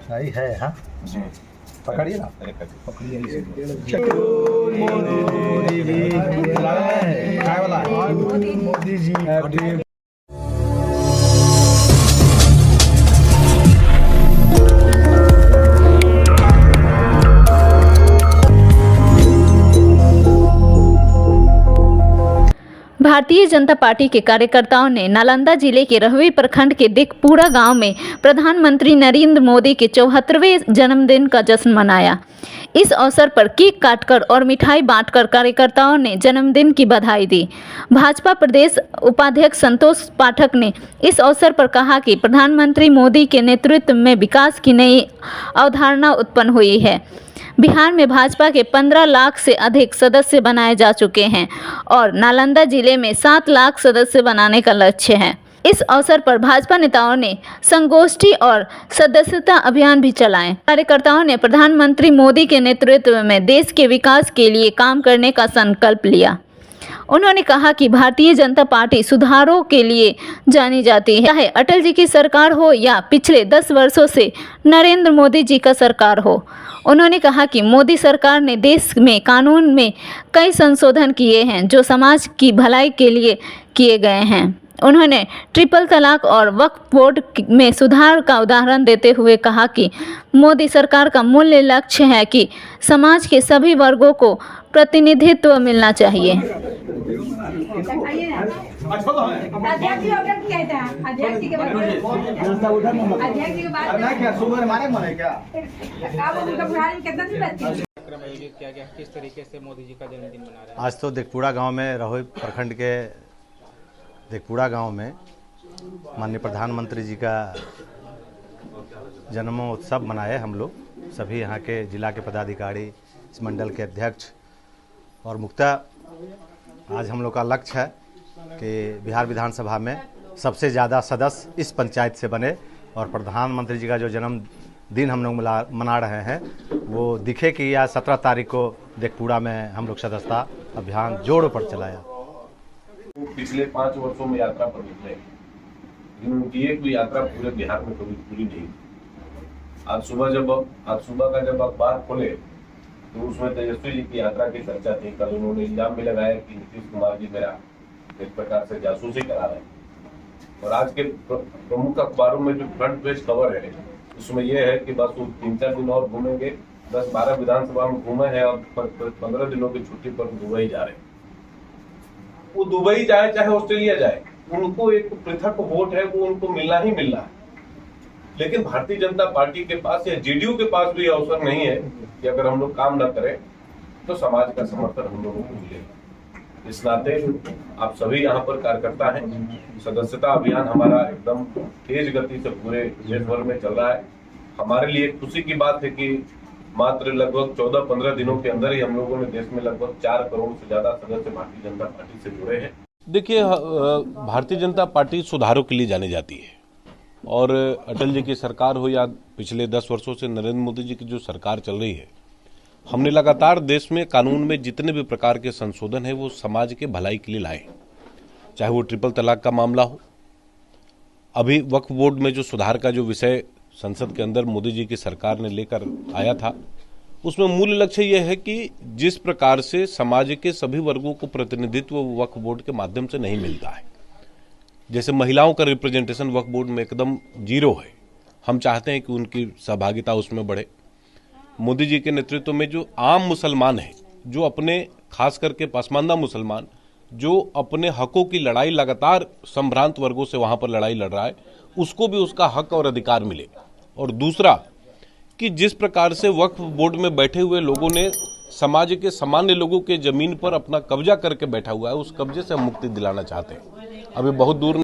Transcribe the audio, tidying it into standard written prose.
सही है। हाँ पकड़िए ना, पकड़िए। मोदी जी भारतीय जनता पार्टी के कार्यकर्ताओं ने नालंदा जिले के रहुई प्रखंड के दिकपुरा गांव में प्रधानमंत्री नरेंद्र मोदी के 74वें जन्मदिन का जश्न मनाया। इस अवसर पर केक काटकर और मिठाई बांटकर कार्यकर्ताओं ने जन्मदिन की बधाई दी। भाजपा प्रदेश उपाध्यक्ष संतोष पाठक ने इस अवसर पर कहा कि प्रधानमंत्री मोदी के नेतृत्व में विकास की नई अवधारणा उत्पन्न हुई है। बिहार में भाजपा के 15 लाख से अधिक सदस्य बनाए जा चुके हैं और नालंदा जिले में 7 लाख सदस्य बनाने का लक्ष्य है। इस अवसर पर भाजपा नेताओं ने संगोष्ठी और सदस्यता अभियान भी चलाए। कार्यकर्ताओं ने प्रधानमंत्री मोदी के नेतृत्व में देश के विकास के लिए काम करने का संकल्प लिया। उन्होंने कहा कि भारतीय जनता पार्टी सुधारों के लिए जानी जाती है, चाहे अटल जी की सरकार हो या पिछले 10 वर्षों से नरेंद्र मोदी जी का सरकार हो। उन्होंने कहा कि मोदी सरकार ने देश में कानून में कई संशोधन किए हैं जो समाज की भलाई के लिए किए गए हैं। उन्होंने ट्रिपल तलाक और वक्फ बोर्ड में सुधार का उदाहरण देते हुए कहा कि मोदी सरकार का मूल लक्ष्य है कि समाज के सभी वर्गों को प्रतिनिधित्व मिलना चाहिए। किस तरीके से मोदी जी का जन्मदिन मना रहे हैं? आज तो दिकपुरा गांव में रहोई प्रखंड के दिकपुरा गांव में माननीय प्रधानमंत्री जी का जन्मोत्सव मनाए हम लोग सभी यहाँ के जिला के पदाधिकारी, इस मंडल के अध्यक्ष और मुख्यतः आज हम लोग का लक्ष्य है कि बिहार विधानसभा में सबसे ज़्यादा सदस्य इस पंचायत से बने और प्रधानमंत्री जी का जो जन्मदिन हम लोग मना रहे हैं वो दिखे कि यह 17 तारीख को दिकपुरा में हम लोग सदस्यता अभियान जोरों पर चलाया। पिछले 5 वर्षों में यात्रा पर निकले, लेकिन उनकी एक भी यात्रा पूरे बिहार में कभी पूरी नहीं। आज सुबह का जब अखबार खोले तो उसमें तेजस्वी जी की यात्रा की चर्चा थी। कल उन्होंने इल्जाम भी लगाया कि नीतीश कुमार जी मेरा एक प्रकार से जासूसी करा रहे हैं। और आज के प्रमुख अखबारों में जो फ्रंट पेज खबर है उसमें यह है कि बस वो 3-4 दिन और घूमेंगे, 10-12 विधानसभा में घूमे हैं और 15 दिनों की छुट्टी पर दुबई जा रहे हैं। वो दुबई जाए चाहे ऑस्ट्रेलिया जाए, उनको एक पृथक वोट है, वो उनको मिलना ही मिलना है। लेकिन भारतीय जनता पार्टी के पास या जेडीयू के पास भी अवसर नहीं है कि अगर हम लोग काम न करें तो समाज का समर्थन हम लोगों को मिलेगा। इस नाते आप सभी यहाँ पर कार्यकर्ता हैं। सदस्यता अभियान हमारा एकदम तेज गति से पूरे देश भर में चल रहा है। हमारे लिए खुशी की बात है कि मात्र लगभग 14-15 दिनों के अंदर ही हम लोगों ने देश में लगभग 4 करोड़ से ज्यादा सदस्य भारतीय जनता पार्टी से जुड़े हैं। देखिए, भारतीय जनता पार्टी सुधारों के लिए जानी जाती है और अटल जी की सरकार हो या पिछले 10 वर्षों से नरेंद्र मोदी जी की जो सरकार चल रही है, हमने लगातार देश में कानून में जितने भी प्रकार के संशोधन है वो समाज के भलाई के लिए लाए। चाहे वो ट्रिपल तलाक का मामला हो, अभी वक्फ बोर्ड में जो सुधार का जो विषय संसद के अंदर मोदी जी की सरकार ने लेकर आया था, उसमें मूल लक्ष्य यह है कि जिस प्रकार से समाज के सभी वर्गों को प्रतिनिधित्व वक्फ बोर्ड के माध्यम से नहीं मिलता है, जैसे महिलाओं का रिप्रेजेंटेशन वक्फ बोर्ड में एकदम 0 है, हम चाहते हैं कि उनकी सहभागिता उसमें बढ़े। मोदी जी के नेतृत्व में जो आम मुसलमान है, जो अपने खास करके पसमानदा मुसलमान जो अपने हकों की लड़ाई लगातार संभ्रांत वर्गों से वहां पर लड़ाई लड़ रहा है, उसको भी उसका हक और अधिकार मिले। और दूसरा कि जिस प्रकार से वक्फ बोर्ड में बैठे हुए लोगों ने समाज के सामान्य लोगों के जमीन पर अपना कब्जा करके बैठा हुआ है, उस कब्जे से हम मुक्ति दिलाना चाहते हैं। अभी बहुत दूर